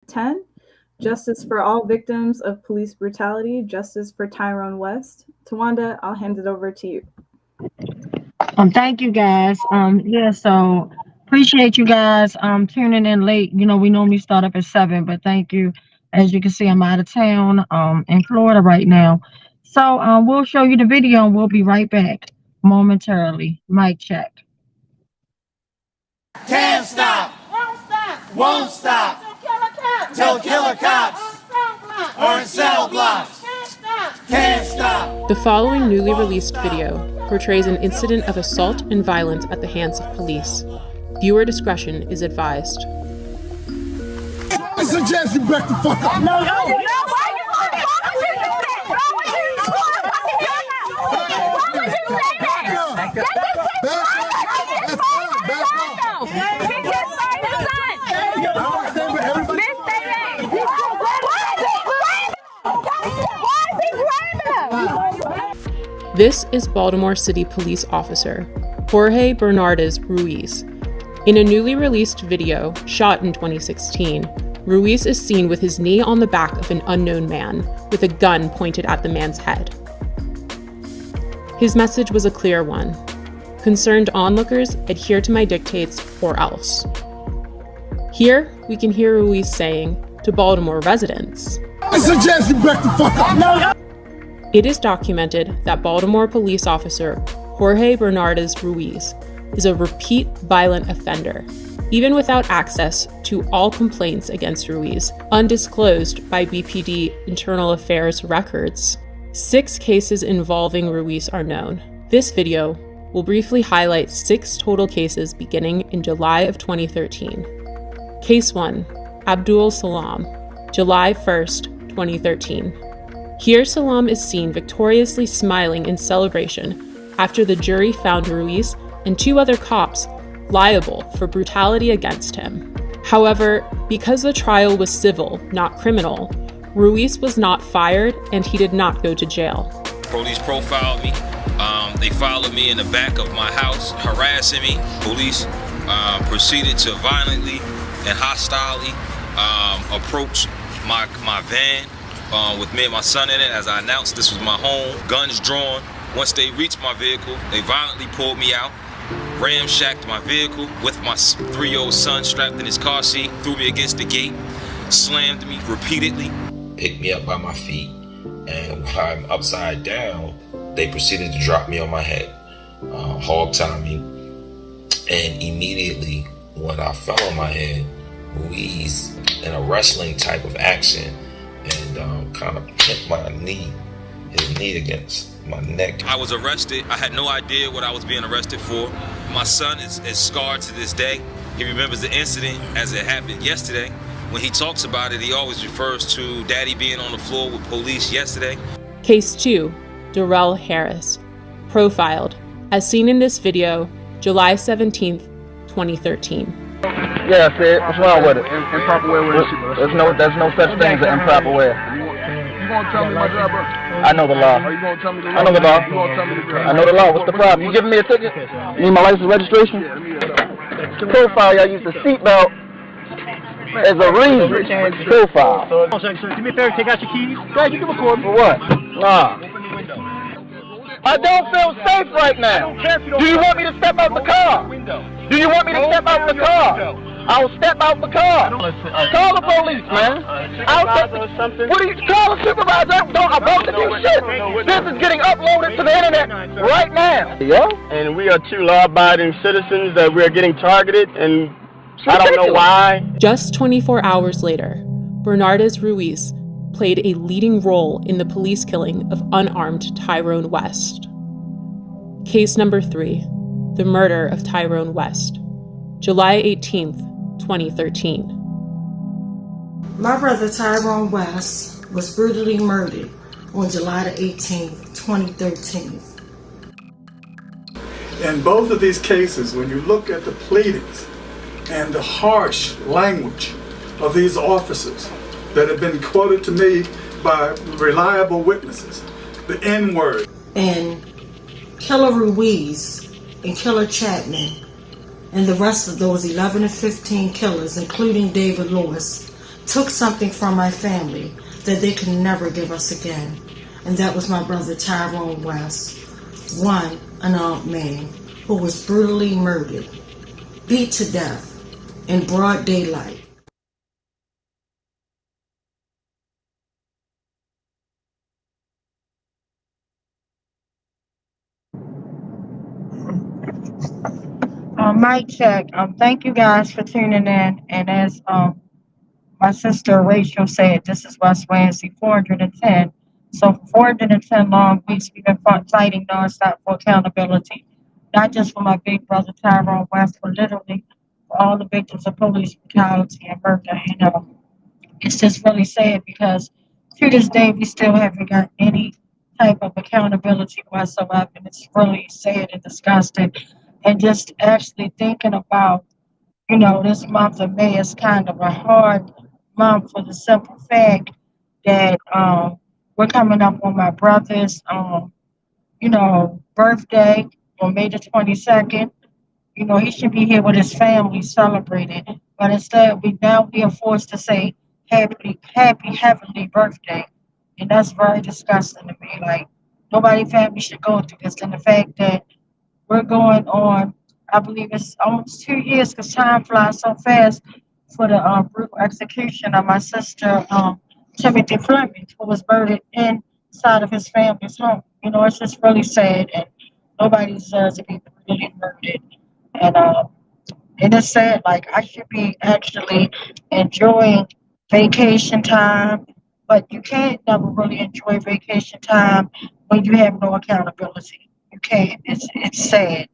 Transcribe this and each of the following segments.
10. Justice for all victims of police brutality. Justice for Tyrone West. Tawanda, I'll hand it over to you. Thank you guys. So appreciate you guys tuning in late. You know, we normally start up at 7, but thank you. As you can see, I'm out of town in Florida right now. So we'll show you the video and we'll be right back momentarily. Mic check. Can't stop, won't stop, till killer cops or in cell blocks. Can't stop. The following newly released video portrays an incident of assault and violence at the hands of police. Viewer discretion is advised. I suggest you back the fuck up. No. This is Baltimore City Police Officer Jorge Bernardez Ruiz. In a newly released video shot in 2016, Ruiz is seen with his knee on the back of an unknown man with a gun pointed at the man's head. His message was a clear one: concerned onlookers, adhere to my dictates or else. Here, we can hear Ruiz saying to Baltimore residents, I suggest you back the fuck up. No. It is documented that Baltimore police officer Jorge Bernardez Ruiz is a repeat violent offender, even without access to all complaints against Ruiz, undisclosed by BPD Internal Affairs records. 6 cases involving Ruiz are known. This video will briefly highlight 6 total cases beginning in July of 2013. Case 1, ABDUL SALAAM, July 1st, 2013. Here, SALAAM is seen victoriously smiling in celebration after the jury found Ruiz and 2 other cops liable for brutality against him. However, because the trial was civil, not criminal, Ruiz was not fired and he did not go to jail. Police profiled me. They followed me in the back of my house, harassing me. Police proceeded to violently and hostilely approach my van with me and my son in it. As I announced, this was my home, guns drawn. Once they reached my vehicle, they violently pulled me out, ramshacked my vehicle with my 3-year-old son strapped in his car seat, threw me against the gate, slammed me repeatedly. Picked me up by my feet, and while I'm upside down, they proceeded to drop me on my head, hog tie me, and immediately when I fell on my head, Ruiz, in a wrestling type of action, and kind of hit his knee against my neck. I was arrested. I had no idea what I was being arrested for. My son is scarred to this day. He remembers the incident as it happened yesterday. When he talks about it, he always refers to Daddy being on the floor with police yesterday. Case 2, Darrell Harris, profiled, as seen in this video, July 17th, 2013. Yeah, Sid, what's wrong with it? Improper way with it. There's no such thing as an improper way. You gonna tell me my job, bro? I know the law. Are you gonna tell me the law? I know the law. You gonna tell me the law? I know the law. What's the problem? You giving me a ticket? You need my license registration? Yeah, let me get it. The profile, y'all use the seatbelt as a reason. Profile. Do me a favor, take out your keys. Dad, you can record me. For what? Nah. I don't feel safe right now. Do you want me to step out the car? Do you want me to step out the car? I'll step out the car. Call the police, man. What do you call a supervisor? I'm about to do shit. This is getting uploaded to the internet right now. Yeah? And we are 2 law-abiding citizens that we are getting targeted, and I don't know why. Just 24 hours later, Bernardez Ruiz played a leading role in the police killing of unarmed Tyrone West. Case number 3, the murder of Tyrone West, July 18th, 2013. My brother Tyrone West was brutally murdered on July the 18th, 2013. In both of these cases, when you look at the pleadings and the harsh language of these officers that have been quoted to me by reliable witnesses, the N-word. And Killer Ruiz and Killer Chapman and the rest of those 11 to 15 killers, including David Lewis, took something from my family that they could never give us again. And that was my brother Tyrone West, one unarmed man who was brutally murdered, beat to death in broad daylight. Mic check. Thank you guys for tuning in. And as my sister Rachel said, this is West Ramsey 410. So for 410 long weeks, we've been fighting nonstop for accountability, not just for my big brother Tyrone West, but literally for all the victims of police brutality and murder. You know, it's just really sad because to this day we still haven't got any type of accountability whatsoever. And it's really sad and disgusting. And just actually thinking about, you know, this month of May is kind of a hard month for the simple fact that we're coming up on my brother's birthday on May the 22nd. You know, he should be here with his family celebrating. But instead we are forced to say happy heavenly birthday. And that's very disgusting to me. Like nobody family should go through this. And the fact that we're going on, I believe it's almost 2 years because time flies so fast for the brutal execution of my sister, Timothy Fleming, who was murdered inside of his family's home. You know, it's just really sad, and nobody deserves to be brutally murdered. And and it's sad. Like I should be actually enjoying vacation time, but you can't never really enjoy vacation time when you have no accountability. You can't. It's sad.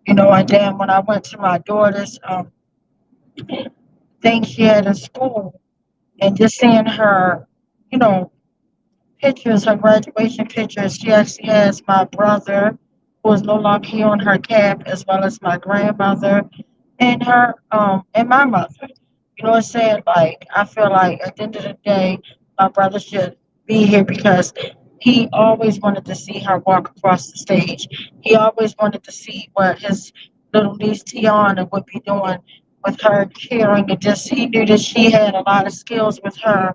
You know, and then when I went to my daughter's thing she had in school and just seeing her, you know, pictures, her graduation pictures, she actually has my brother who is no longer here on her cap, as well as my grandmother and her and my mother. You know what I'm saying? Like I feel like at the end of the day, my brother should be here because he always wanted to see her walk across the stage. He always wanted to see what his little niece Tiana would be doing with her cheering, and just he knew that she had a lot of skills with her,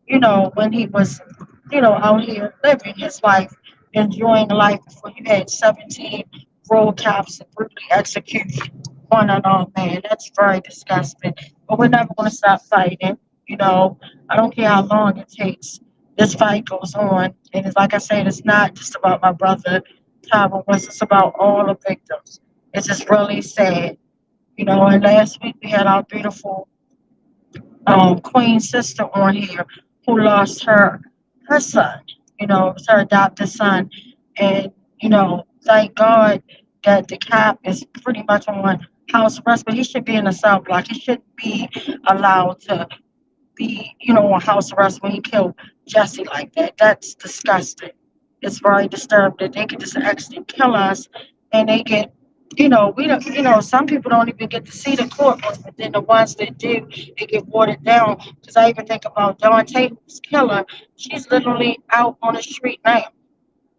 you know, when he was, you know, out here living his life, enjoying life before you had 17 road cops and brutally execute one unarmed man. That's very disgusting. But we're never going to stop fighting. You know, I don't care how long it takes. This fight goes on. And it's like I said, it's not just about my brother, Tyron West. It's about all the victims. It's just really sad. You know, and last week we had our beautiful queen sister on here who lost her son. You know, it was her adopted son. And, you know, thank God that the cop is pretty much on house arrest, but he should be in a cell block. He shouldn't be allowed to be, you know, on house arrest when he killed Jesse like that. That's disgusting. It's very disturbing that they could just actually kill us and they get, you know, we don't, you know, some people don't even get to see the courtroom, but then the ones that do, they get watered down. Because I even think about Dante's killer. She's literally out on the street now.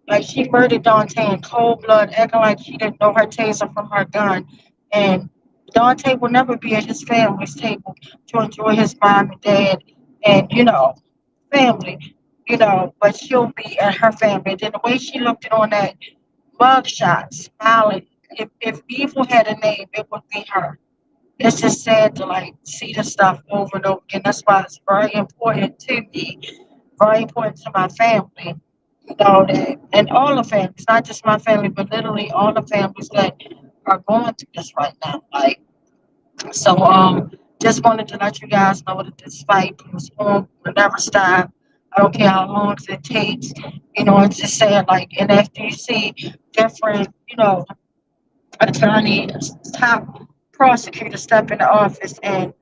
Like she murdered Dante in cold blood, acting like she didn't know her taser from her gun. And Dante will never be at his family's table to enjoy his mom and dad and, you know, family, you know, but she'll be at her family. And then the way she looked at on that mugshot, smiling, if evil had a name, it would be her. It's just sad to like see the stuff over and over again. That's why it's very important to me, very important to my family, you know, that, and all the families, not just my family, but literally all the families that are going through this right now. Like, so, just wanted to let you guys know that this fight goes on, will never stop. I don't care how long it takes. You know, it's just saying like, and after you see different, you know, attorneys, top prosecutors step into office, and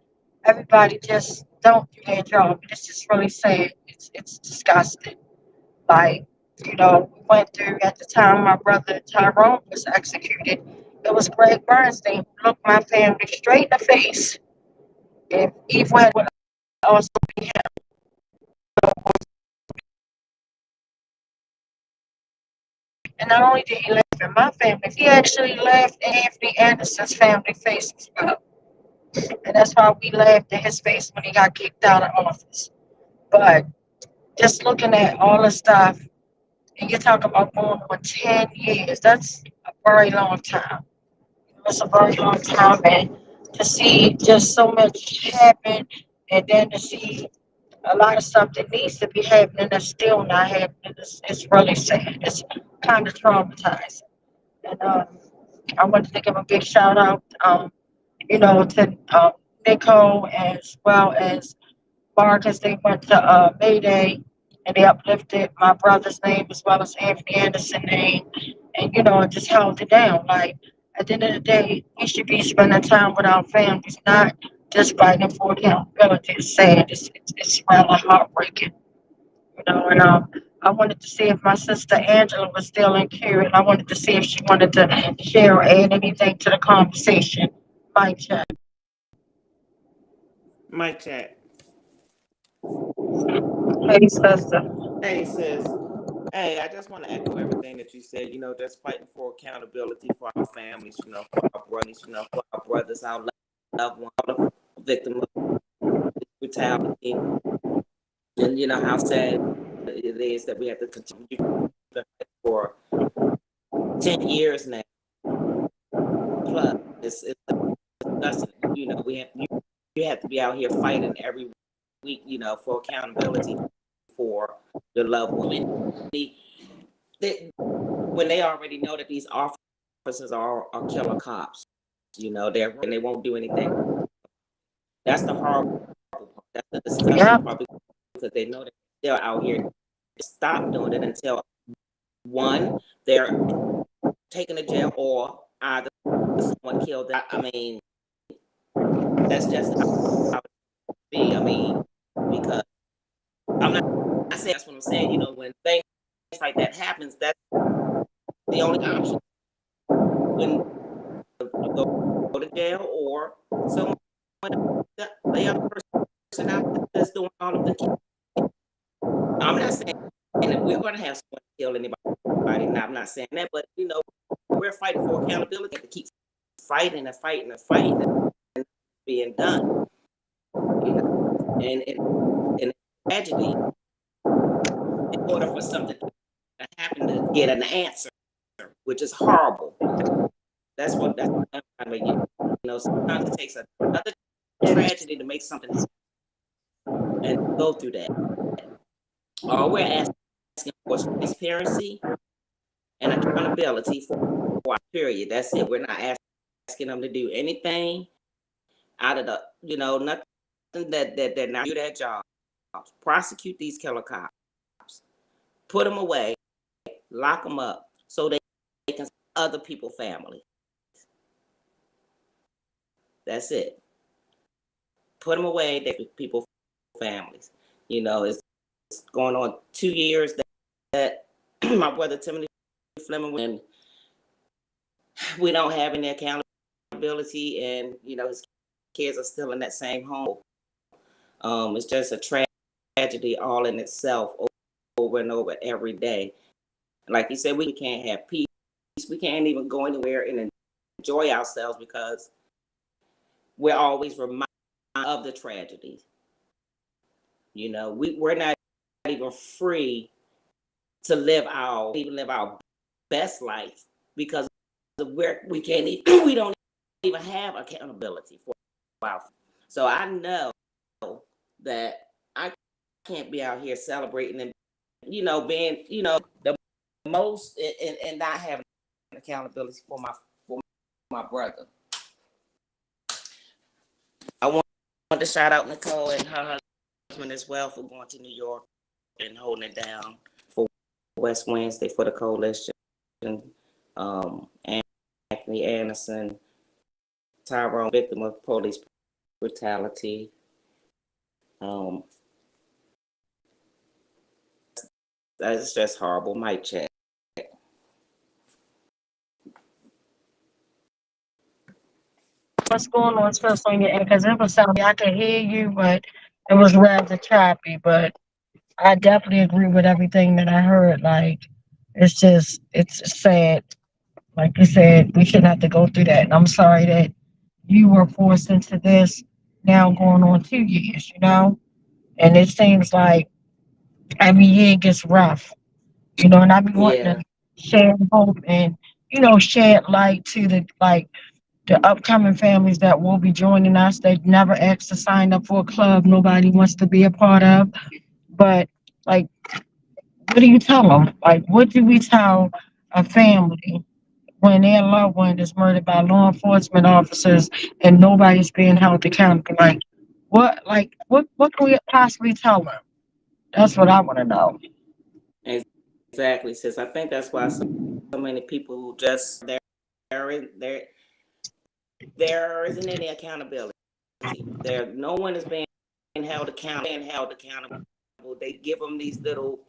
everybody just don't do their job. It's just really sad. It's disgusting. Like, you know, we went through at the time my brother Tyrone was executed. It was Greg Bernstein who looked my family straight in the face. If Eve would also be him. And not only did he laugh in my family, he actually laughed in Anthony Anderson's family face as well. And that's why we laughed in his face when he got kicked out of office. But just looking at all the stuff, and you talk about going on 10 years, that's a very long time. It's a very long time. And to see just so much happen, and then to see a lot of stuff that needs to be happening that's still not happening, it's really sad. It's kind of traumatizing. And I wanted to give a big shout out, to Nico as well as Marcus. They went to Mayday and they uplifted my brother's name as well as Anthony Anderson's name, and just held it down. Like at the end of the day, we should be spending time with our families, not just fighting for accountability. It's sad. It's rather heartbreaking, And I wanted to see if my sister Angela was still in queue, and I wanted to see if she wanted to share or add anything to the conversation. Mic check. Mic check. Hey, sister. Hey, sis. Hey, I just want to echo everything that you said. Just fighting for accountability for our families. For our brothers. For our brothers, our loved ones, the victim of brutality, and how sad it is that we have to continue to fight for 10 years now. Plus, it's disgusting. We have you have to be out here fighting every week. For accountability for the loved one. When they already know that these officers are killer cops, and they won't do anything. That's the horrible part. That's the disgusting part, because they know that they're out here. Stop doing it until one, they're taken to jail, or either someone killed them. I mean, that's just how it be. I mean, because I'm not saying that's what I'm saying. When things like that happens, that's the only option. When you go to jail, or someone, the other person out that's doing all of the. I'm not saying that we're going to have someone kill anybody. No, I'm not saying that, but we're fighting for accountability to keep fighting and fighting and fighting and being done. And tragedy, in order for something to happen, to get an answer, which is horrible. That's what I'm trying to get. Sometimes it takes another tragedy to make something happen and go through that. All we're asking for is transparency and accountability for our period. That's it. We're not asking them to do anything out of the, nothing that not do that job. Prosecute these killer cops. Put them away. Lock them up so they can see other people's families. That's it. Put them away. They people's families. It's going on 2 years that my brother Timothy Fleming, and we don't have any accountability, and his kids are still in that same home. It's just a tragedy all in itself, over and over every day. Like you said, we can't have peace. We can't even go anywhere and enjoy ourselves because we're always reminded of the tragedies. We're not even free to live our best life because we can't even, we don't even have accountability for our. So I know that I can't be out here celebrating and being the most and not having accountability for my brother. I want to shout out Nicole and her husband as well for going to New York and holding it down for West Wednesday for the coalition. Anthony Anderson, Tyrone, victim of police brutality. That's just horrible. Mic check. What's going on, especially on your end? Because it was sounding, I could hear you, but it was rather choppy. But I definitely agree with everything that I heard. Like, it's sad. Like you said, we shouldn't have to go through that. And I'm sorry that you were forced into this now going on 2 years, and it seems like every year it gets rough, and I be wanting Yeah, to share hope and, shed light to the upcoming families that will be joining us. They never asked to sign up for a club nobody wants to be a part of. But like, what do you tell them? Like, what do we tell a family when their loved one is murdered by law enforcement officers and nobody's being held accountable? What can we possibly tell them? That's what I want to know. exactly, sis. I think that's why so many people just there isn't any accountability. No one is being held accountable. They give them these little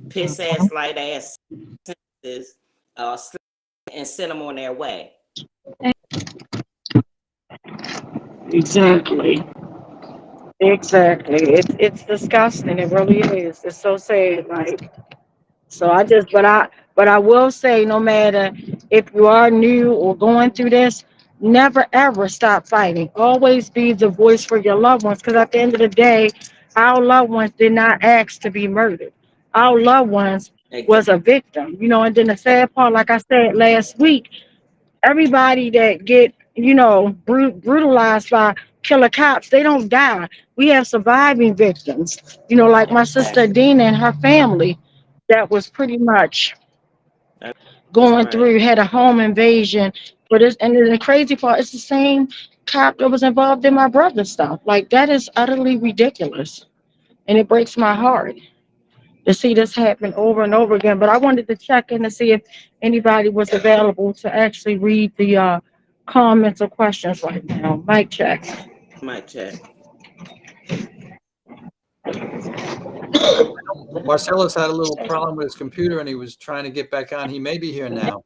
piss ass, light ass sentences, and send them on their way. Exactly. Exactly. It's disgusting. It really is. It's so sad. But I will say, no matter if you are new or going through this, never ever stop fighting. Always be the voice for your loved ones, because at the end of the day, our loved ones did not ask to be murdered. Our loved ones was a victim, And then the sad part, like I said last week, everybody that get brutalized by killer cops, they don't die. We have surviving victims, like my sister Exactly. Adina and her family that was pretty much That's going right. through, had a home invasion. And then the crazy part, it's the same cop that was involved in my brother's stuff. Like, that is utterly ridiculous, and it breaks my heart to see this happen over and over again. But I wanted to check in to see if anybody was available to actually read the comments or questions right now. Mic check. Mic check. Marcellus had a little problem with his computer and he was trying to get back on. He may be here now.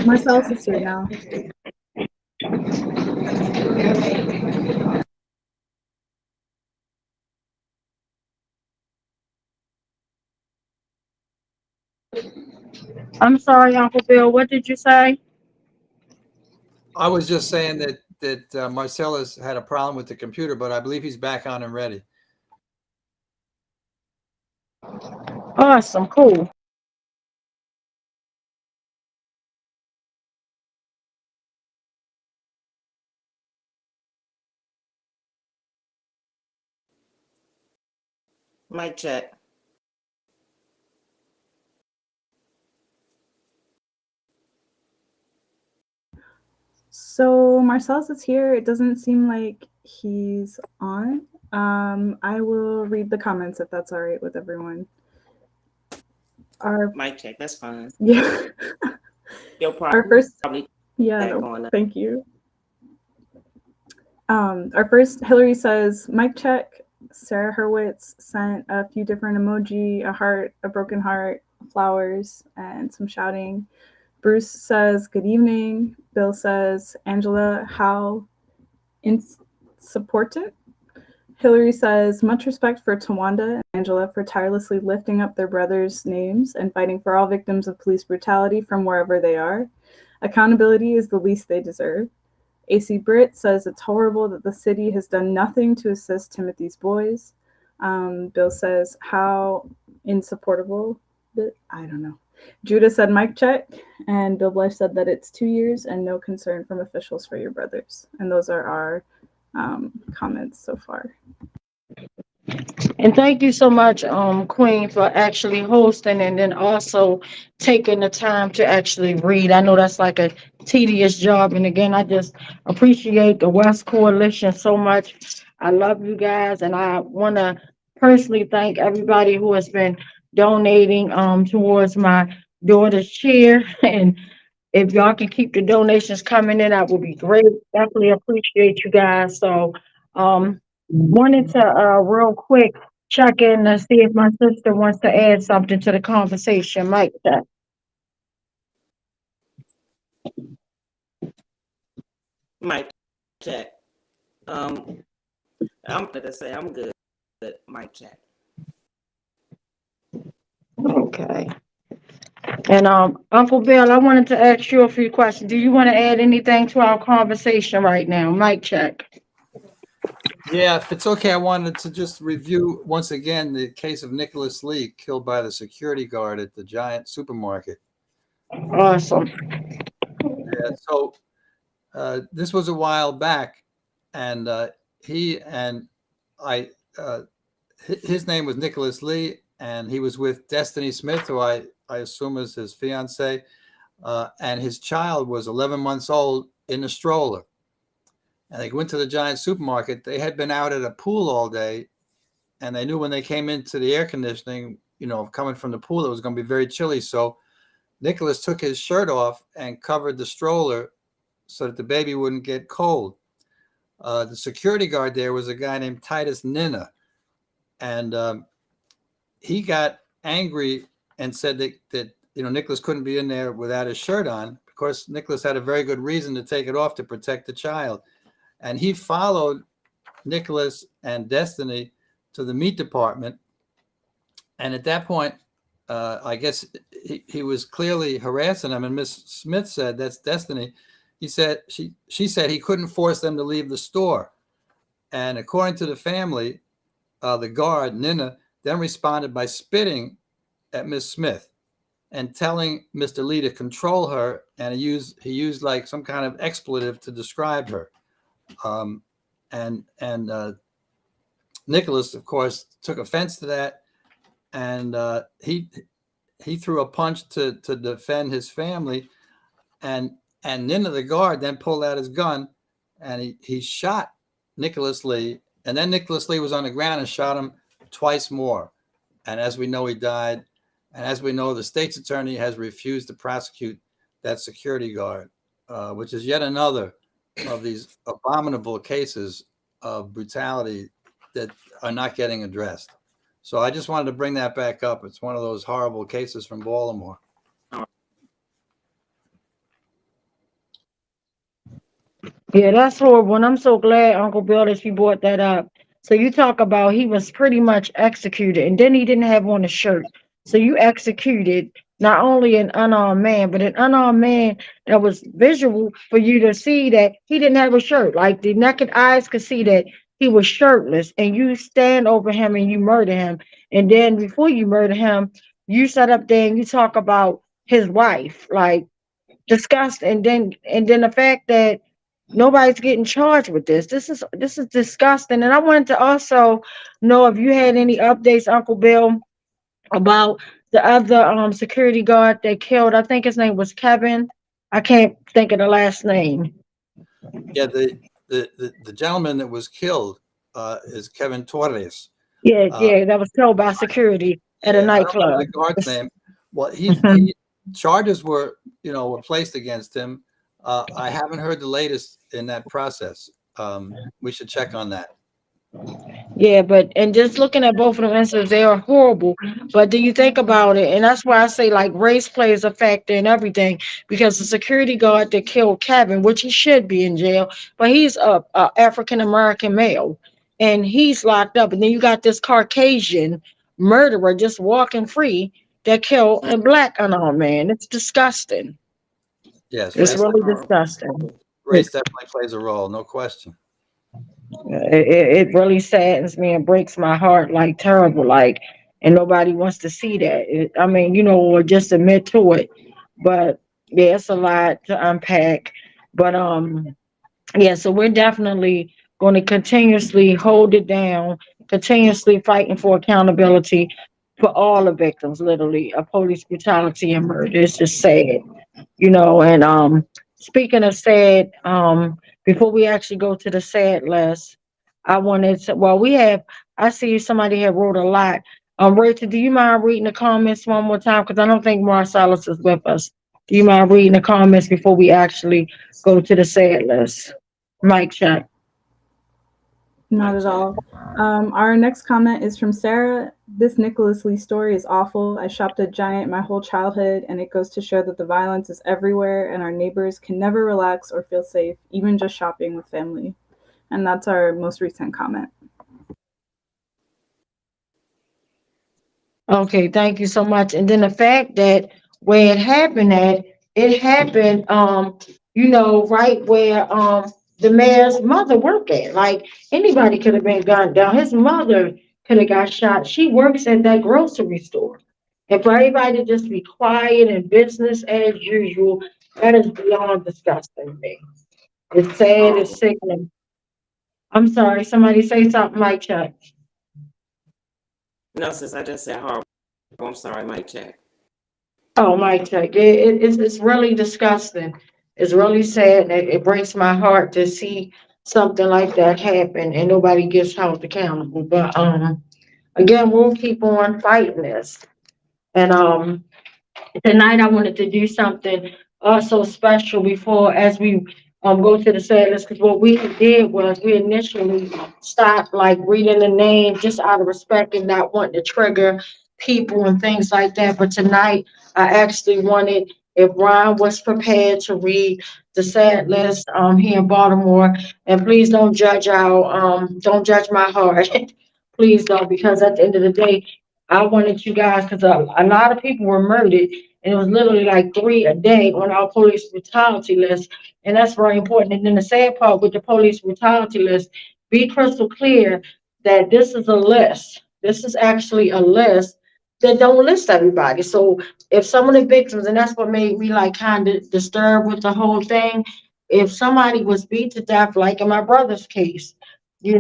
Marcellus is here now. I'm sorry, Uncle Bill. What did you say? I was just saying that Marcellus had a problem with the computer, but I believe he's back on and ready. Awesome. Cool. Mic check. So Marcellus is here. It doesn't seem like he's on. I will read the comments if that's all right with everyone. Mic check. That's fine. Yeah. Our first. Yeah. No, thank you. Our first, Hillary says, mic check. Sarah Hurwitz sent a few different emoji, a heart, a broken heart, flowers, and some shouting. Bruce says, good evening. Bill says, Angela, how insupportant. Hillary says, much respect for Tawanda and Angela for tirelessly lifting up their brothers' names and fighting for all victims of police brutality from wherever they are. Accountability is the least they deserve. AC Britt says it's horrible that the city has done nothing to assist Timothy's boys. Bill says, how insupportable. I don't know. Judah said mic check, and Bill Blythe said that it's 2 years and no concern from officials for your brothers. And those are our comments so far. And thank you so much, Queen, for actually hosting and then also taking the time to actually read. I know that's like a tedious job. And again, I just appreciate the West Coalition so much. I love you guys. And I want to personally thank everybody who has been donating towards my daughter's chair. And if y'all can keep the donations coming in, that would be great. Definitely appreciate you guys. So wanted to real quick check in to see if my sister wants to add something to the conversation. Mike, that. Mic check. I'm gonna say I'm good. Mic check. Okay. And Uncle Bill, I wanted to ask you a few questions. Do you want to add anything to our conversation right now? Mic check. Yeah, if it's okay, I wanted to just review once again the case of Nicholas Lee, killed by the security guard at the Giant supermarket. Awesome. Yeah, so this was a while back, and he and I, his name was Nicholas Lee, and he was with Destiny Smith, who I assume is his fiance, and his child was 11 months old in a stroller. And they went to the Giant supermarket. They had been out at a pool all day, and they knew when they came into the air conditioning, you know, coming from the pool, it was going to be very chilly. So Nicholas took his shirt off and covered the stroller so that the baby wouldn't get cold. The security guard there was a guy named Titus Nina, and he got angry and said that you know, Nicholas couldn't be in there without his shirt on. Of course, Nicholas had a very good reason to take it off to protect the child. And he followed Nicholas and Destiny to the meat department. And at that point, I guess he was clearly harassing them. And Miss Smith said, that's Destiny. He said, she said he couldn't force them to leave the store. And according to the family, the guard, Nina, then responded by spitting at Miss Smith and telling Mr. Lee to control her. And he used like some kind of expletive to describe her. Nicholas, of course, took offense to that, and he threw a punch to defend his family, and Nina, the guard, then pulled out his gun, and he shot Nicholas Lee, and then Nicholas Lee was on the ground and shot him twice more, and as we know, he died, and as we know, the state's attorney has refused to prosecute that security guard, which is yet another of these abominable cases of brutality that are not getting addressed. So I just wanted to bring that back up. It's one of those horrible cases from Baltimore. Yeah, that's horrible. And I'm so glad, Uncle Bill, that you brought that up. So you talk about he was pretty much executed, and then he didn't have on a shirt. So you executed not only an unarmed man, but an unarmed man that was visual for you to see that he didn't have a shirt. Like the naked eyes could see that he was shirtless, and you stand over him and you murder him. And then before you murder him, you sit up there and you talk about his wife, like disgusting. And then the fact that nobody's getting charged with this. This is disgusting. And I wanted to also know if you had any updates, Uncle Bill, about the other security guard that killed. I think his name was Kevin. I can't think of the last name. Yeah, the gentleman that was killed is Kevin Torres. Yeah, that was killed by security at a nightclub. I don't know the guard's name. Well, he charges were placed against him. I haven't heard the latest in that process. We should check on that. Yeah, and just looking at both of them incidents, they are horrible. But do you think about it? And that's why I say like race plays a factor in everything, because the security guard that killed Kevin, which he should be in jail, but he's a African-American male and he's locked up. And then you got this Caucasian murderer just walking free that killed a black unarmed man. It's disgusting. Yes, it's really disgusting. Race definitely plays a role, no question. It really saddens me and breaks my heart, like terrible, like, and nobody wants to see that. I mean, or just admit to it. But yeah, it's a lot to unpack. But yeah, so we're definitely going to continuously hold it down, continuously fighting for accountability for all the victims, literally, of police brutality and murder. It's just sad, and speaking of sad, before we actually go to the sad list, I wanted to, I see somebody had wrote a lot. Rachel, do you mind reading the comments one more time? Because I don't think Marcellus is with us. Do you mind reading the comments before we actually go to the sad list? Mic check. Not at all. Our next comment is from Sarah. This Nicholas Lee story is awful. I shopped at Giant my whole childhood, and it goes to show that the violence is everywhere, and our neighbors can never relax or feel safe, even just shopping with family. And that's our most recent comment. Okay, thank you so much. And then the fact that where it happened at, it happened, right where the mayor's mother worked at. Like anybody could have been gunned down. His mother could have got shot. She works at that grocery store. And for everybody to just be quiet and business as usual, that is beyond disgusting to me. It's sad, it's Horrible. sickening. I'm sorry, somebody say something, Mike Chuck. No, sis, I just said horrible. I'm sorry, Mike check. Oh, Mike Chuck, it's really disgusting. It's really sad. It breaks my heart to see something like that happen and nobody gets held accountable. But again, we'll keep on fighting this. And tonight I wanted to do something also special before as we go to the sad list, because what we did was we initially stopped like reading the name just out of respect and not wanting to trigger people and things like that. But tonight I actually wanted, if Ron was prepared to read the sad list here in Baltimore, and please don't judge my heart. Please don't, because at the end of the day, I wanted you guys, because a lot of people were murdered, and it was literally like 3 a day on our police brutality list. And that's very important. And then the sad part with the police brutality list, be crystal clear that this is a list. This is actually a list that don't list everybody. So if some of the victims, and that's what made me like kind of disturbed with the whole thing, if somebody was beat to death, like in my brother's case, he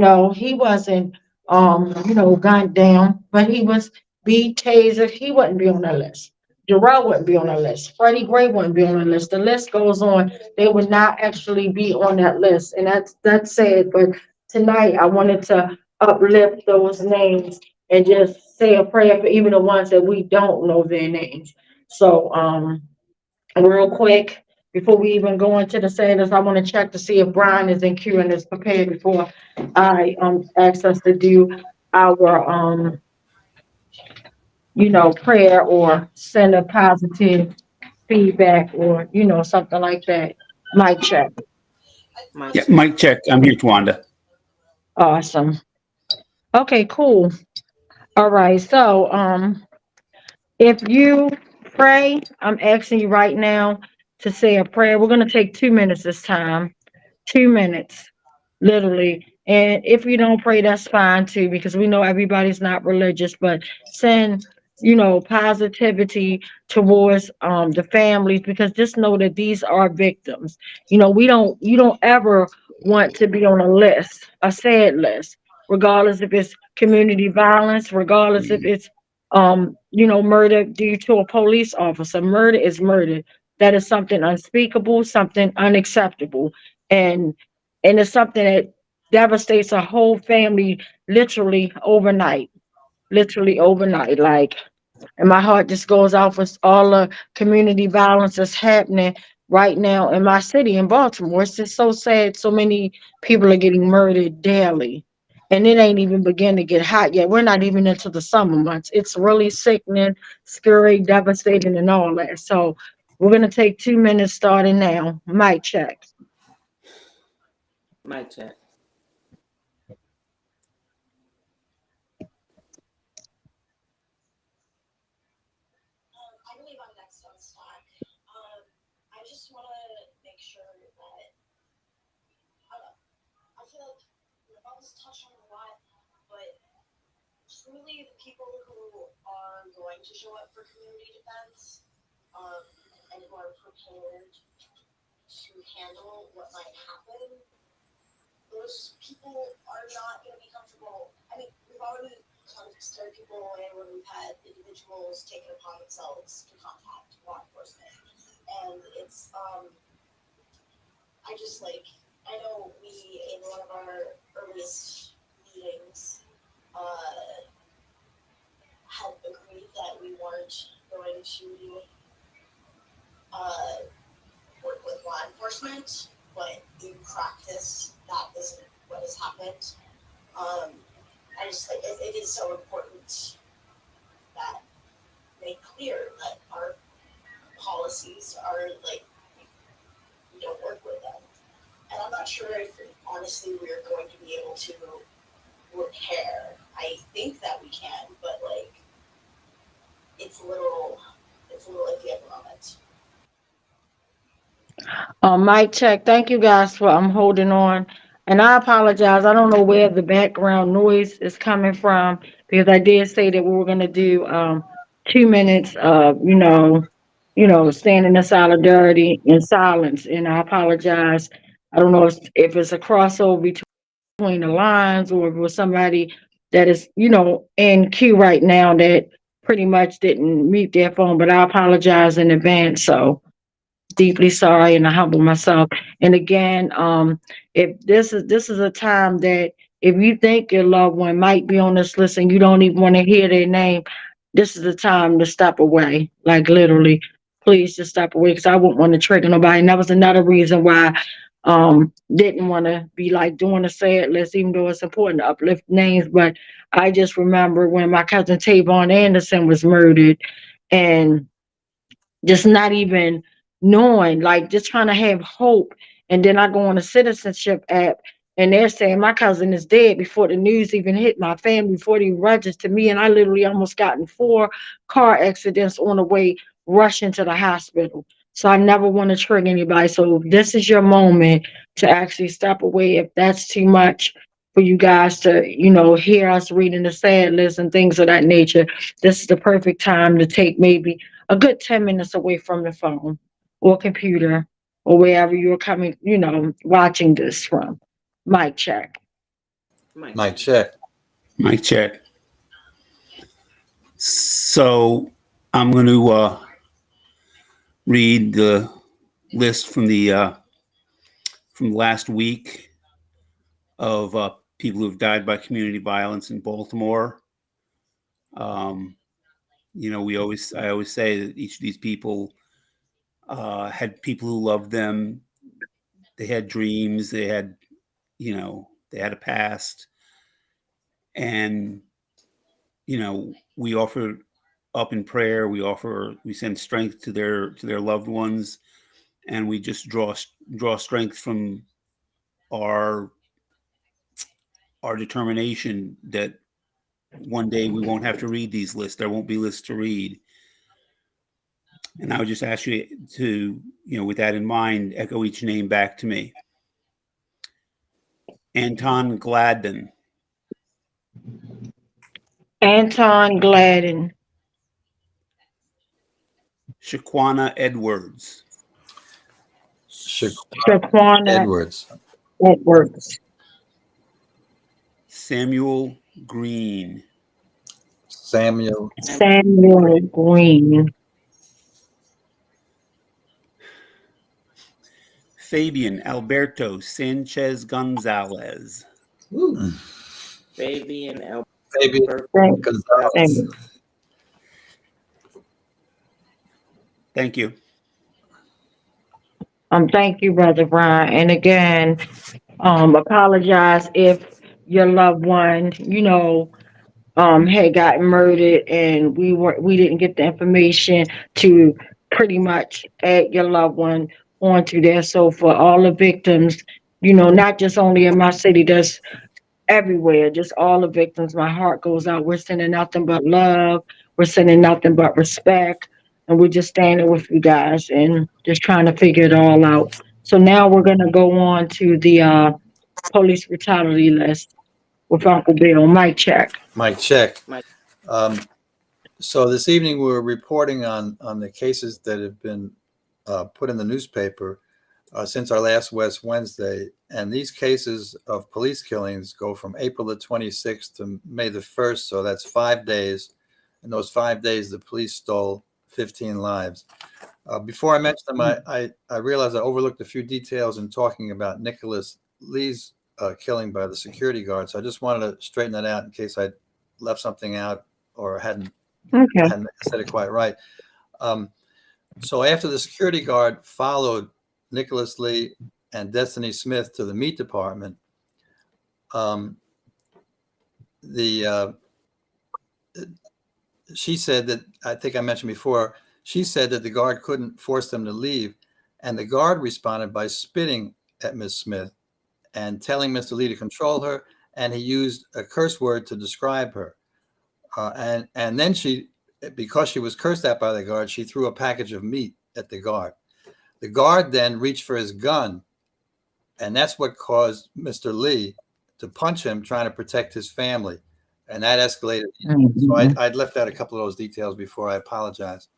wasn't gunned down, but he was beat, tasered, he wouldn't be on that list. Jarrell wouldn't be on the list. Freddie Gray wouldn't be on the list. The list goes on. They would not actually be on that list. And that's sad. But tonight I wanted to uplift those names and just say a prayer for even the ones that we don't know their names. So real quick, before we even go into the sadness, I want to check to see if Brian is in queue and is prepared before I ask us to do our prayer or send a positive feedback or, something like that. Mic check. Mike Yeah, check. mic check. I'm here, Twanda. Awesome. Okay, cool. All right. So, if you pray, I'm asking you right now to say a prayer. We're going to take 2 minutes this time. 2 minutes, literally. And if you don't pray, that's fine too, because we know everybody's not religious, but send, positivity towards the families, because just know that these are victims. You don't ever want to be on a list, a sad list, regardless if it's community violence, regardless if it's murder due to a police officer. Murder is murder. That is something unspeakable, something unacceptable. And it's something that devastates a whole family literally overnight. Like, and my heart just goes out for all the community violence that's happening right now in my city in Baltimore. It's just so sad. So many people are getting murdered daily. And it ain't even beginning to get hot yet. We're not even into the summer months. It's really sickening, scary, devastating, and all that. So we're gonna take 2 minutes starting now. Mic check. Mike check. I believe I'm next on Slack. I just want to make sure that, I don't know, I feel like Bubba's touched on a lot, but truly the people who are going to show up for community defense, and who are prepared to handle what might happen, those people are not going to be comfortable. I mean, we've already scared people away when we've had individuals take it upon themselves to contact law enforcement. And it's, I know we, in one of our earliest meetings, had agreed that we weren't going to work with law enforcement, but in practice, that isn't what has happened. I just like it is so important that make clear that our policies are like we don't work with them, and I'm not sure if honestly we're going to be able to repair. I think that we can, but like it's a little if you have a moment. Mic check. Thank you guys for holding on. And I apologize. I don't know where the background noise is coming from because I did say that we were gonna do 2 minutes of standing in solidarity in silence. And I apologize. I don't know if it's a crossover between the lines or if it was somebody that is, in queue right now that pretty much didn't mute their phone, but I apologize in advance. So deeply sorry and I humble myself. And again, if this is a time that if you think your loved one might be on this list and you don't even want to hear their name, this is the time to step away. Like literally, please just step away because I wouldn't want to trigger nobody. And that was another reason why didn't want to be like doing a sad list, even though it's important to uplift names. But I just remember when my cousin Tavon Anderson was murdered and just not even knowing, like just trying to have hope. And then I go on a citizenship app and they're saying my cousin is dead before the news even hit my family, before they registered me. And I literally almost got in 4 car accidents on the way rushing to the hospital. So I never want to trigger anybody. So this is your moment to actually step away if that's too much for you guys to, hear us reading the sad list and things of that nature. This is the perfect time to take maybe a good 10 minutes away from the phone or computer or wherever you're coming, watching this from. Mic check. Mic check. Mic check. So I'm going to read the list from the from last week of people who have died by community violence in Baltimore. I always say that each of these people had people who loved them. They had dreams. They had a past. And, we offer up in prayer. We send strength to their loved ones. And we just draw strength from our determination that one day we won't have to read these lists. There won't be lists to read. And I would just ask you to, with that in mind, echo each name back to me. Anton Gladden. Anton Gladden. Shaquana Edwards. Shaquana Edwards. Samuel Green. Samuel Green. Fabian Alberto Sanchez Gonzalez. Fabian Gonzalez. Thank you. Thank you, Brother Brian. And again, apologize if your loved one, had gotten murdered and we didn't get the information to pretty much add your loved one onto there. So for all the victims, not just only in my city, there's everywhere, just all the victims, my heart goes out. We're sending nothing but love. We're sending nothing but respect. And we're just standing with you guys and just trying to figure it all out. So now we're going to go on to the police brutality list with Uncle Bill. Mic check. Mic check. So this evening we're reporting on the cases that have been put in the newspaper since our last West Wednesday. And these cases of police killings go from April the 26th to May the 1st. So that's 5 days. In those 5 days, the police stole 15 lives. Before I mention them, I realized I overlooked a few details in talking about Nicholas Lee's killing by the security guard. So I just wanted to straighten that out in case I left something out or hadn't said it quite right. So after the security guard followed Nicholas Lee and Destiny Smith to the meat department, she said that, I think I mentioned before, she said that the guard couldn't force them to leave. And the guard responded by spitting at Miss Smith and telling Mr. Lee to control her. And he used a curse word to describe her. And then she because she was cursed at by the guard, she threw a package of meat at the guard. The guard then reached for his gun, and that's what caused Mr. Lee to punch him, trying to protect his family. And that escalated. So I'd left out a couple of those details before. I apologize.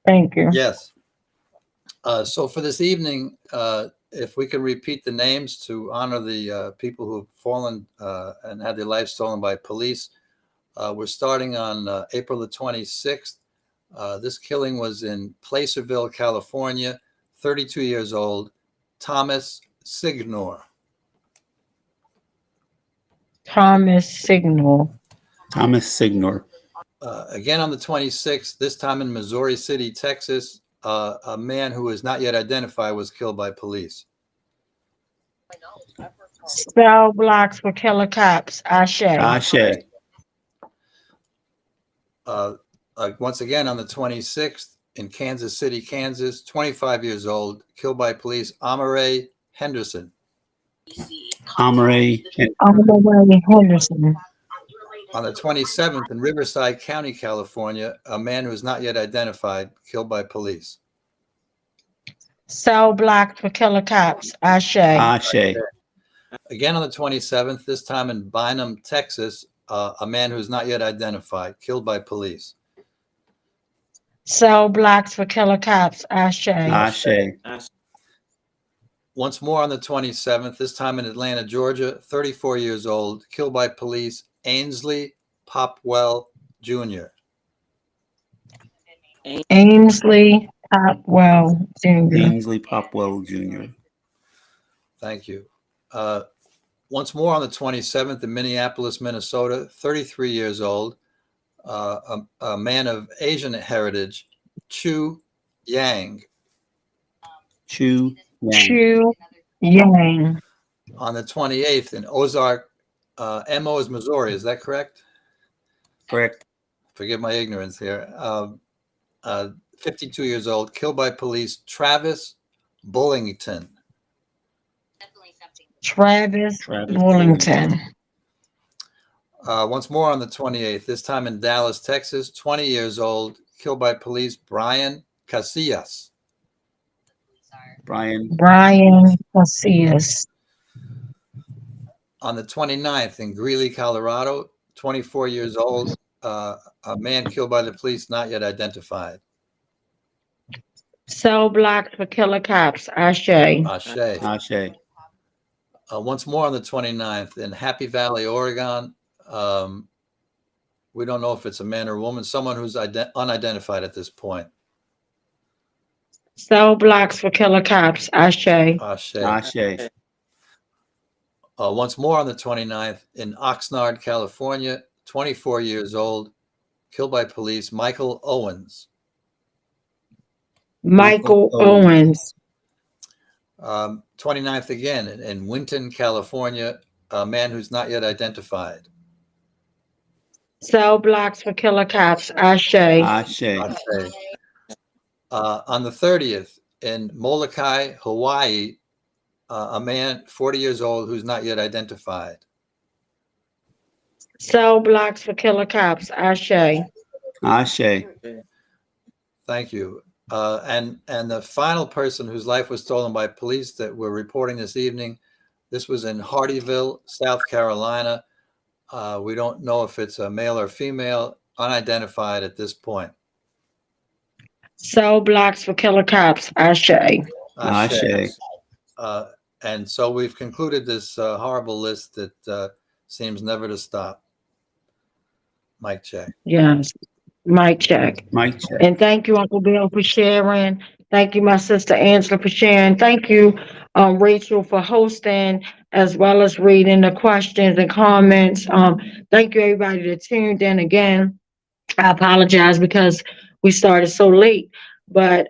Thank you. Yes. So for this evening, if we can repeat the names to honor the people who have fallen and had their lives stolen by police. We're starting on April the 26th. This killing was in Placerville, California, 32 years old, Thomas Signor. Thomas Signor. Thomas Signor. Again on the 26th, this time in Missouri City, Texas, a man who is not yet identified was killed by police. Cell blocks for killer cops. Ashe. Ashe. Once again on the 26th in Kansas City, Kansas, 25 years old, killed by police, Amare Henderson. Amare Henderson. On the 27th in Riverside County, California, a man who is not yet identified, killed by police. Cell blocked for killer cops. Ashe. Ashe. Again on the 27th, this time in Bynum, Texas, a man who is not yet identified, killed by police. Cell blocks for killer cops. Ashe. Ashe. Once more on the 27th, this time in Atlanta, Georgia, 34 years old, killed by police, Ainsley Popwell Jr. Ainsley Popwell Jr. Ainsley Popwell Jr. Thank you. Once more on the 27th in Minneapolis, Minnesota, 33 years old, a man of Asian heritage, Chu Yang. Chu Yang. Chu Yang. On the 28th in Ozark, MO is Missouri. Is that correct? Correct. Forgive my ignorance here. 52 years old, killed by police, Travis Bullington. Travis Bullington. Once more on the 28th, this time in Dallas, Texas, 20 years old, killed by police, Brian Casillas. Brian Casillas. On the 29th in Greeley, Colorado, 24 years old, a man killed by the police, not yet identified. Cell blocked for killer cops. Ashe. Ashe. Ashe. Once more on the 29th in Happy Valley, Oregon. We don't know if it's a man or a woman, someone who's unidentified at this point. Cell blocks for killer cops. Ashe. Ashe. Ashe. Once more on the 29th in Oxnard, California, 24 years old, killed by police, Michael Owens. Michael Owens. 29th again in Winton, California, a man who's not yet identified. Cell blocks for killer cops. Ashe. Ashe. Ashe. On the 30th in Molokai, Hawaii, a man 40 years old who's not yet identified. Cell blocks for killer cops. Ashe. Ashe. Thank you. And the final person whose life was stolen by police that we're reporting this evening, this was in Hardyville, South Carolina. We don't know if it's a male or female, unidentified at this point. Cell blocks for killer cops. Ashe. Ashe. And so we've concluded this horrible list that seems never to stop. Mic check. Yes. Mic check. Mic check. And thank you, Uncle Bill, for sharing. Thank you, my sister Angela, for sharing. Thank you, Rachel, for hosting, as well as reading the questions and comments. Thank you, everybody that tuned in again. I apologize because we started so late, but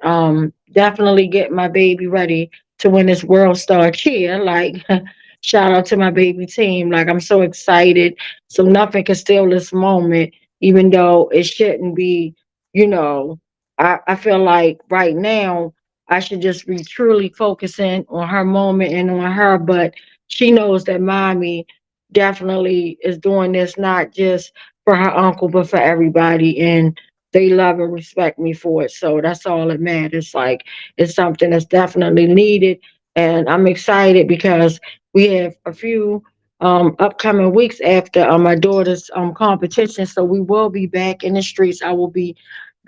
definitely get my baby ready to when this world starts here. Like, shout out to my baby team. Like, I'm so excited. So nothing can steal this moment, even though it shouldn't be, you know. I feel like right now I should just be truly focusing on her moment and on her, but she knows that mommy definitely is doing this not just for her uncle, but for everybody. And they love and respect me for it. So that's all that matters. Like, it's something that's definitely needed. And I'm excited because we have a few upcoming weeks after my daughter's competition. So we will be back in the streets. I will be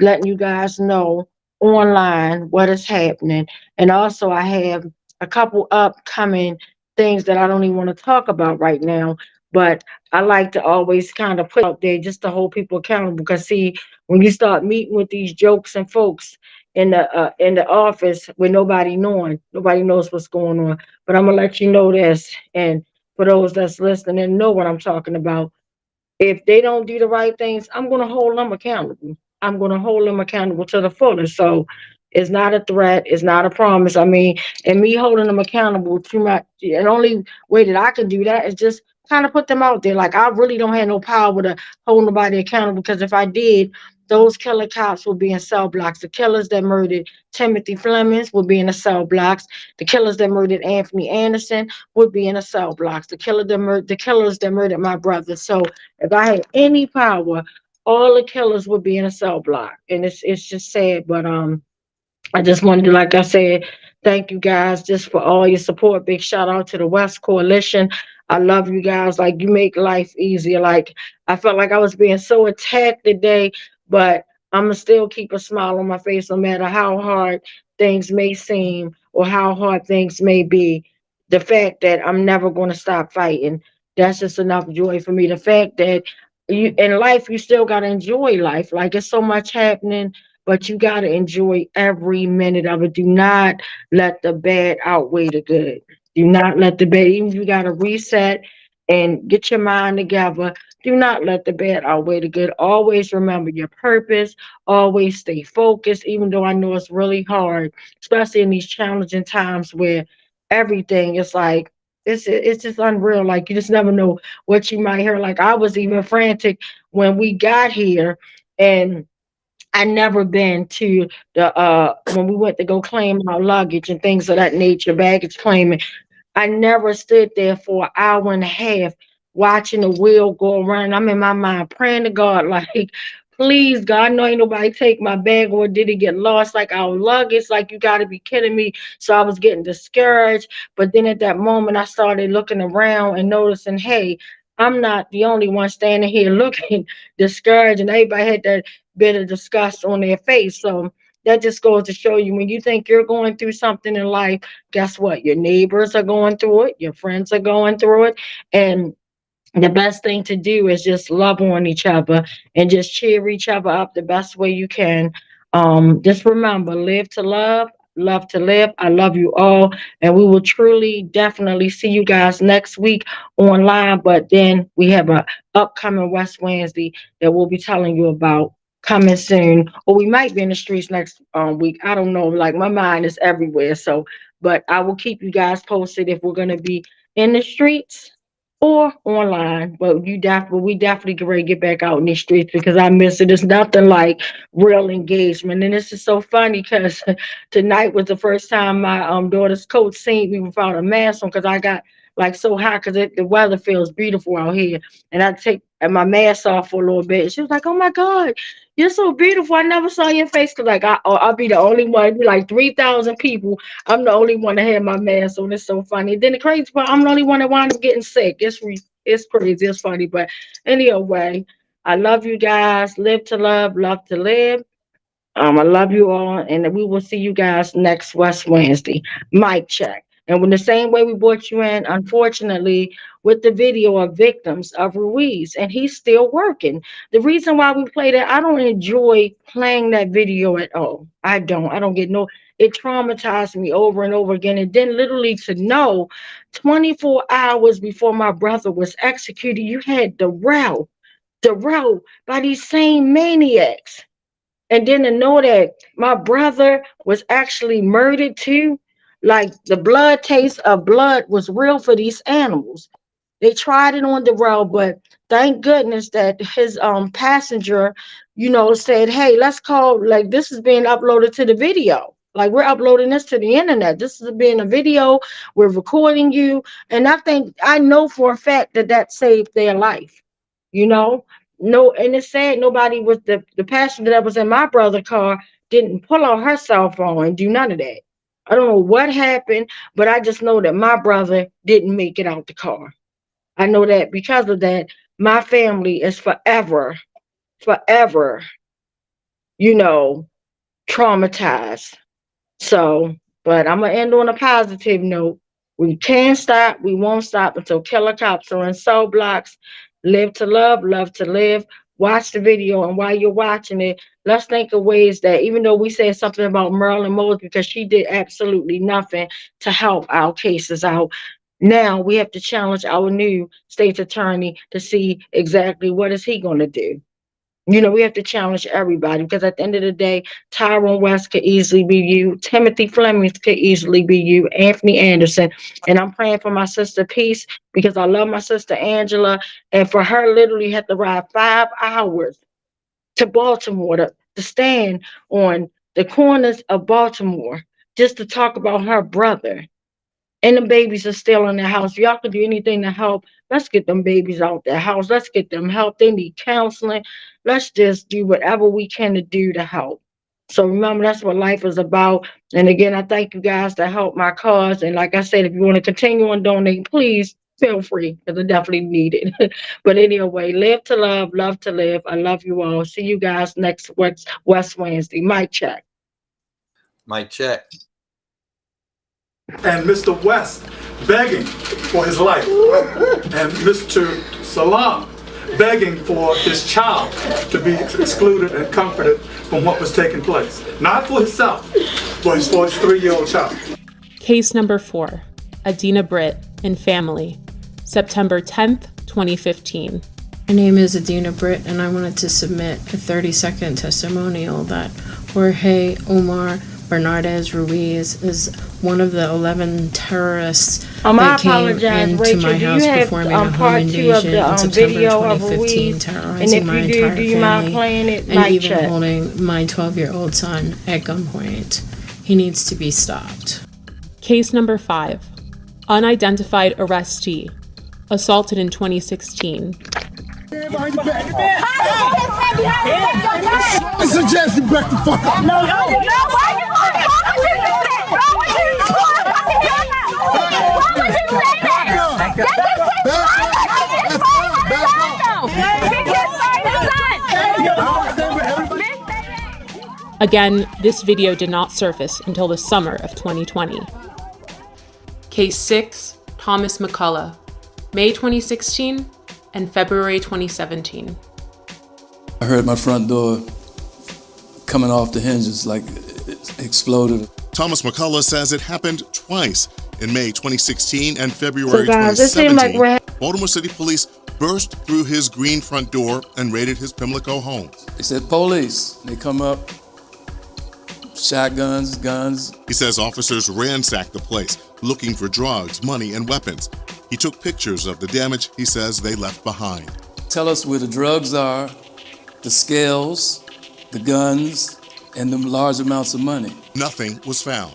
letting you guys know online what is happening. And also, I have a couple upcoming things that I don't even want to talk about right now. But I like to always kind of put out there just to hold people accountable. Because see, when you start meeting with these jokes and folks in the office with nobody knows what's going on. But I'm gonna let you know this, and for those that's listening and know what I'm talking about, if they don't do the right things, I'm going to hold them accountable. I'm going to hold them accountable to the fullest. So it's not a threat. It's not a promise. I mean, and me holding them accountable to my, and only way that I can do that is just kind of put them out there. Like, I really don't have no power to hold nobody accountable, because if I did, those killer cops would be in cell blocks. The killers that murdered Timothy Flemings would be in the cell blocks. The killers that murdered Anthony Anderson would be in the cell blocks. The killers that murdered my brother. So if I had any power, all the killers would be in a cell block. And it's just sad. But I just wanted to, like I said, thank you guys just for all your support. Big shout out to the West Coalition. I love you guys. Like, you make life easier. Like, I felt like I was being so attacked today, but I'm gonna still keep a smile on my face no matter how hard things may seem or how hard things may be. The fact that I'm never going to stop fighting, that's just enough joy for me. The fact that you in life, you still got to enjoy life. Like, it's so much happening, but you got to enjoy every minute of it. Do not let the bad outweigh the good. Do not let the bad, even if you got to reset and get your mind together, do not let the bad outweigh the good. Always remember your purpose. Always stay focused, even though I know it's really hard, especially in these challenging times where everything is like, it's just unreal. Like, you just never know what you might hear. Like, I was even frantic when we got here, and I never been to the when we went to go claim our luggage and things of that nature, baggage claiming. I never stood there for an hour and a half watching the wheel go around. I'm in my mind praying to God, like, please, God, I know ain't nobody take my bag, or did it get lost? Like, our luggage, like, you got to be kidding me. So I was getting discouraged. But then at that moment, I started looking around and noticing, hey, I'm not the only one standing here looking discouraged, and everybody had that bit of disgust on their face. So that just goes to show you, when you think you're going through something in life, guess what? Your neighbors are going through it, your friends are going through it. And the best thing to do is just love on each other and just cheer each other up the best way you can. Just remember, live to love, love to live. I love you all, and we will truly, definitely see you guys next week online. But then we have a upcoming West Wednesday that we'll be telling you about coming soon, or we might be in the streets next week. I don't know. Like, my mind is everywhere. So, but I will keep you guys posted if we're gonna be in the streets or online. But we definitely get ready to get back out in these streets, because I miss it. It's nothing like real engagement. And this is so funny because tonight was the first time my daughter's coach seen me without a mask on, because I got like so hot, because the weather feels beautiful out here. And I take my mask off for a little bit. She was like, "Oh my God, you're so beautiful. I never saw your face." Cause like I'll be the only one. It'd be like 3,000 people. I'm the only one that had my mask on. It's so funny. Then the crazy part, I'm the only one that wound up getting sick. It's crazy. It's funny. But anyway, I love you guys. Live to love, love to live. I love you all, and we will see you guys next West Wednesday. Mic check. And when the same way we brought you in, unfortunately, with the video of victims of Ruiz, and he's still working. The reason why we play that, I don't enjoy playing that video at all. I don't. I don't get no. It traumatized me over and over again. And then literally to know 24 hours before my brother was executed, you had the route by these same maniacs. And then to know that my brother was actually murdered too, like the blood taste of blood was real for these animals. They tried it on the road, but thank goodness that his passenger, said, "Hey, let's call, like, this is being uploaded to the video. Like, we're uploading this to the internet. This is being a video. We're recording you." And I know for a fact that saved their life, you know. no, and it said nobody was the passenger that was in my brother's car didn't pull out her cell phone and do none of that. I don't know what happened, but I just know that my brother didn't make it out the car. I know that because of that, my family is forever, you know, traumatized. So, but I'm gonna end on a positive note. We can't stop, we won't stop until killer cops are in cell blocks. Live to love to live. Watch the video, and while you're watching it, let's think of ways that, even though we said something about Marilyn Mosby because she did absolutely nothing to help our cases out, now we have to challenge our new state's attorney to see exactly what is he going to do. You know, we have to challenge everybody, because at the end of the day, Tyrone West could easily be you. Timothy Fleming could easily be you. Anthony Anderson. And I'm praying for my sister Peace, because I love my sister Angela. And for her literally had to ride 5 hours to Baltimore to stand on the corners of Baltimore just to talk about her brother. And the babies are still in the house. If y'all can do anything to help, let's get them babies out the house. Let's get them help. They need counseling. Let's just do whatever we can to do to help. So remember, that's what life is about. And again, I thank you guys to help my cause. And like I said, if you want to continue on donating, please feel free, because I definitely need it. But anyway, live to love to live. I love you all. See you guys next West Wednesday. Mic check. Mic check. And Mr. West begging for his life, and Mr. SALAAM begging for his child to be excluded and comforted from what was taking place. Not for himself, but for his 3-year-old child. Case number 4, ADIENA BRITT and family, September 10th, 2015. My name is ADIENA BRITT, and I wanted to submit a 30-second testimonial that Jorge Omar Bernardez Ruiz is one of the 11 terrorists that came into Rachel, my house performing a home invasion in September 2015, terrorizing my entire family, and even holding my 12-year-old son at gunpoint. He needs to be stopped. Case number 5, unidentified arrestee, assaulted in 2016. I suggest you back the fuck up. No, why you Again, this video did not surface until the summer of 2020. Case 6, Thomas McCullough, May 2016 and February 2017. I heard my front door coming off the hinges, like it exploded. Thomas McCullough says it happened twice, in May 2016 and February 2017. Baltimore City Police burst through his green front door and raided his Pimlico home. They said police. They come up, shotguns, guns. He says officers ransacked the place, looking for drugs, money, and weapons. He took pictures of the damage he says they left behind. Tell us where the drugs are, the scales, the guns, and the large amounts of money. Nothing was found.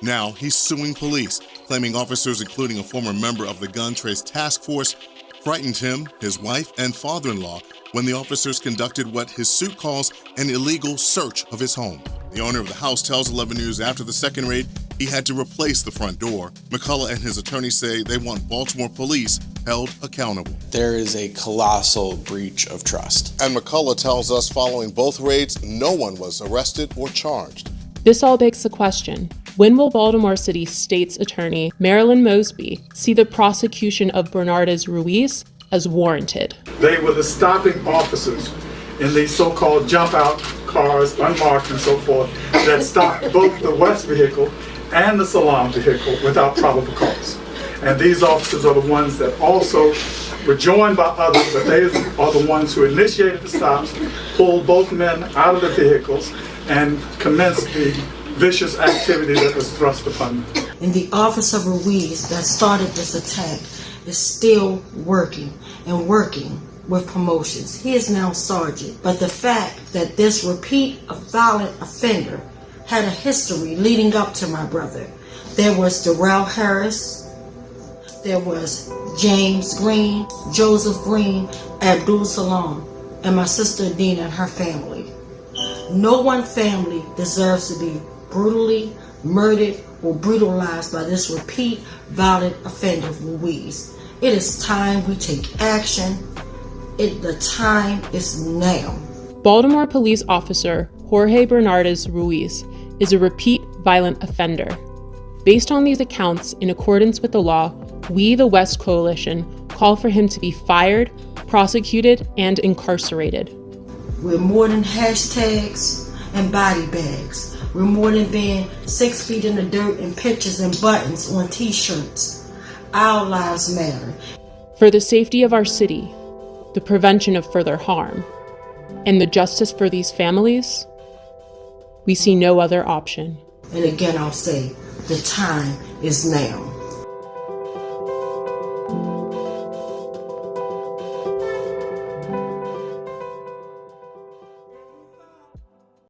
Now he's suing police, claiming officers, including a former member of the Gun Trace Task Force, frightened him, his wife, and father-in-law when the officers conducted what his suit calls an illegal search of his home. The owner of the house tells 11 News after the second raid, he had to replace the front door. McCullough and his attorney say they want Baltimore police held accountable. There is a colossal breach of trust. And McCullough tells us following both raids, no one was arrested or charged. This all begs the question, when will Baltimore City State's Attorney Marilyn Mosby see the prosecution of Bernardez Ruiz as warranted? They were the stopping officers in these so-called jump-out cars, unmarked and so forth, that stopped both the West vehicle and the SALAAM vehicle without probable cause. And these officers are the ones that also were joined by others, but they are the ones who initiated the stops, pulled both men out of the vehicles, and commenced the vicious activity that was thrust upon them. And the Officer Ruiz that started this attack is still working with promotions. He is now sergeant. But the fact that this repeat of violent offender had a history leading up to my brother. There was Darrell Harris, there was James Green, Joseph Green, ABDUL, and my sister ADIENA and her family. No one family deserves to be brutally murdered or brutalized by this repeat violent offender, Ruiz. It is time we take action. The time is now. Baltimore police officer Jorge Bernardez Ruiz is a repeat violent offender. Based on these accounts, in accordance with the law, we, the West Coalition, call for him to be fired, prosecuted, and incarcerated. We're more than hashtags and body bags. We're more than being 6 feet in the dirt and pictures and buttons on t-shirts. Our lives matter. For the safety of our city, the prevention of further harm, and the justice for these families, we see no other option. And again, I'll say, the time is now.